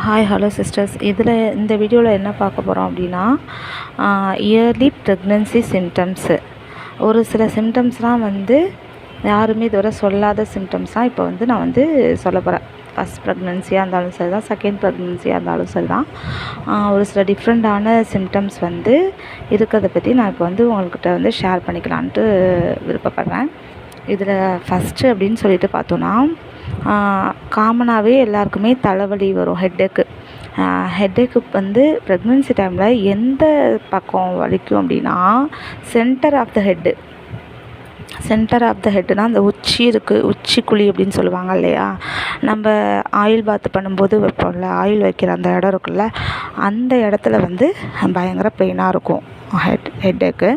Hi hello sisters. இந்த வீடியோவில் என்ன பார்க்க போகிறோம் அப்படின்னா, இயர்லி ப்ரெக்னென்சி சிம்டம்ஸு. ஒரு சில சிம்டம்ஸ்லாம் யாருமே இதுவரை சொல்லாத சிம்டம்ஸ்லாம் இப்போ நான் சொல்ல போகிறேன். ஃபஸ்ட் ப்ரெக்னென்சியாக இருந்தாலும் சரி தான், செகண்ட் ப்ரெக்னென்சியாக இருந்தாலும் சரி தான், ஒரு சில டிஃப்ரெண்ட்டான சிம்டம்ஸ் இருக்கிறத பற்றி நான் இப்போ உங்கள்கிட்ட ஷேர் பண்ணிக்கலான்ட்டு விருப்பப்படுறேன். இதில் ஃபஸ்ட்டு அப்படின்னு சொல்லிட்டு பார்த்தோன்னா, காமனாகவே எல்லாருக்குமே தலைவலி வரும், ஹெட்டேக்கு. ஹெட்டேக்கு ப்ரெக்னென்சி டைமில் எந்த பக்கம் வலிக்கும் அப்படின்னா, சென்டர் ஆஃப் த ஹெட்டுனா அந்த உச்சி இருக்குது, உச்சிக்குழி அப்படின்னு சொல்லுவாங்க இல்லையா. நம்ம ஆயில் பாத் பண்ணும்போது வைப்போம்ல, ஆயில் வைக்கிற அந்த இடம் இருக்குல்ல, அந்த இடத்துல பயங்கர பெயினாக இருக்கும் ஹெட்டேக்கு.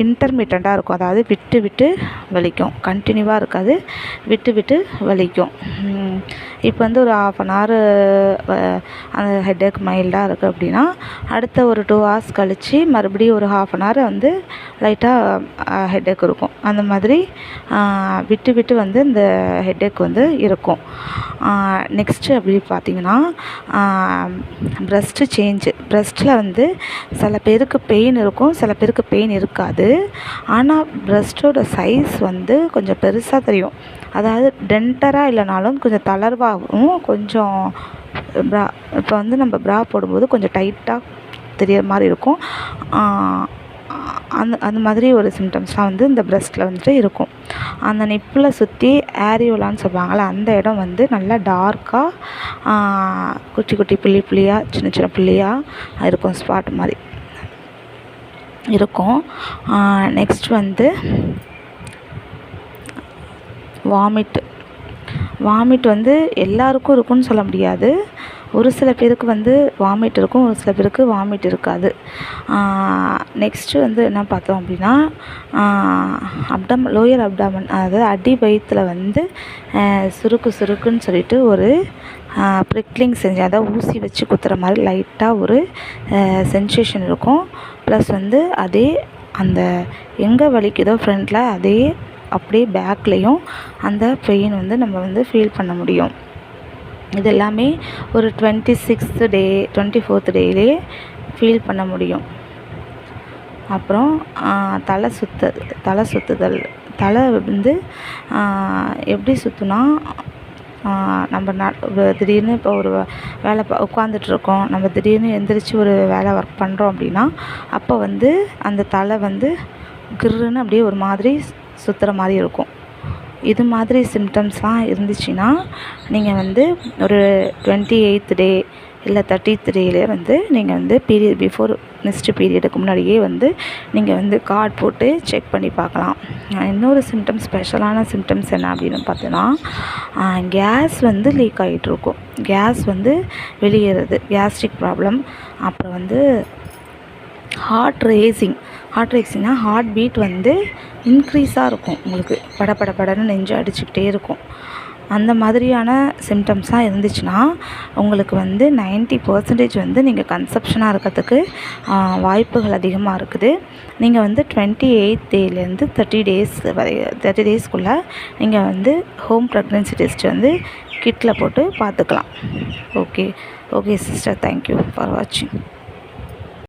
இன்டர்மிட்டண்ட்டாக இருக்கும், அதாவது விட்டு விட்டு வலிக்கும், கண்டினியூவாக இருக்காது, விட்டு விட்டு வலிக்கும். இப்போ ஒரு 1/2 hour அந்த ஹெட்டேக் மைல்டாக இருக்குது அப்படின்னா, அடுத்த ஒரு 2 hours கழித்து மறுபடியும் ஒரு 1/2 hour லைட்டாக ஹெட்டேக் இருக்கும். அந்த மாதிரி விட்டு விட்டு இந்த ஹெட்டேக் இருக்கும். நெக்ஸ்ட்டு அப்படி பார்த்திங்கன்னா, ப்ரெஸ்ட்டு சேஞ்சு. ப்ரெஸ்ட்டில் சில பேருக்கு பெயின் இருக்கும், சில பேருக்கு பெயின் இருக்காது. ஆனால் ப்ரெஸ்ட்டோட சைஸ் கொஞ்சம் பெருசாக தெரியும். அதாவது டென்டராக இல்லைனாலும் கொஞ்சம் தளர்வாகவும், கொஞ்சம் இப்போ நம்ம ப்ரா போடும்போது கொஞ்சம் டைட்டாக தெரிகிற மாதிரி இருக்கும். அந்த மாதிரி ஒரு சிம்டம்ஸ்லாம் இந்த ப்ரெஸ்ட்டில் இருக்கும். அந்த நிப்பில் சுற்றி ஏரியோலான்னு சொல்லுவாங்கள்ல, அந்த இடம் நல்லா டார்க்காக குட்டி குட்டி புள்ளியாக, சின்ன சின்ன புள்ளியாக இருக்கும், ஸ்பாட் மாதிரி இருக்கும். நெக்ஸ்ட் வாமிட் எல்லாருக்கும் இருக்குன்னு சொல்ல முடியாது. ஒரு சில பேருக்கு வாமிட் இருக்கும், ஒரு சில பேருக்கு வாமிட் இருக்காது. நெக்ஸ்ட்டு என்ன பார்த்தோம் அப்படின்னா, லோயர் அப்டாமன், அதாவது அடி வயிற்றில் சுருக்குன்னு சொல்லிட்டு ஒரு ப்ரிக்லிங் செஞ்சு, அதாவது ஊசி வச்சு குத்துற மாதிரி லைட்டாக ஒரு சென்சேஷன் இருக்கும். ப்ளஸ் அதே அந்த எங்கே வலிக்குதோ ஃப்ரண்டில், அதே அப்படியே பேக்லேயும் அந்த பெயின் நம்ம ஃபீல் பண்ண முடியும். இது எல்லாமே ஒரு 26th day 24th டேலே ஃபீல் பண்ண முடியும். அப்புறம் தலை சுற்றுதல். தலை எப்படி சுற்றுனா, நம்ம திடீர்னு இப்போ ஒரு வேலை உட்காந்துட்ருக்கோம், நம்ம திடீர்னு எந்திரிச்சு ஒரு வேலை ஒர்க் பண்ணுறோம் அப்படின்னா, அப்போ அந்த தலை கிர்ருன்னு அப்படியே ஒரு மாதிரி சுற்றுற மாதிரி இருக்கும். இது மாதிரி சிம்டம்ஸ்லாம் இருந்துச்சுன்னா, நீங்கள் ஒரு 28th day இல்லை 30th டேலே நீங்கள் பீரியட் பிஃபோர் நெக்ஸ்ட் பீரியடுக்கு முன்னாடியே நீங்கள் கார்ட் போட்டு செக் பண்ணி பார்க்கலாம். இன்னொரு ஸ்பெஷலான சிம்டம்ஸ் என்ன அப்படின்னு பார்த்தீங்கன்னா, கேஸ் லீக் ஆகிட்டுருக்கும். கேஸ் வெளியேறது, கேஸ்ட்ரிக் ப்ராப்ளம். அப்புறம் ஹார்ட் ரேசிங்னா ஹார்ட் பீட் இன்க்ரீஸாக இருக்கும். உங்களுக்கு படன்னு நெஞ்சு அடிச்சுக்கிட்டே இருக்கும். அந்த மாதிரியான சிம்டம்ஸாக இருந்துச்சுன்னா, உங்களுக்கு 90% நீங்கள் கன்செப்ஷனாக இருக்கிறதுக்கு வாய்ப்புகள் அதிகமாக இருக்குது. நீங்கள் 28th டேலேருந்து 30 டேஸ்க்குள்ளே நீங்கள் ஹோம் ப்ரெக்னென்சி டெஸ்ட் கிட்டில் போட்டு பார்த்துக்கலாம். ஓகே சிஸ்டர், தேங்க்யூ ஃபார் வாட்சிங்.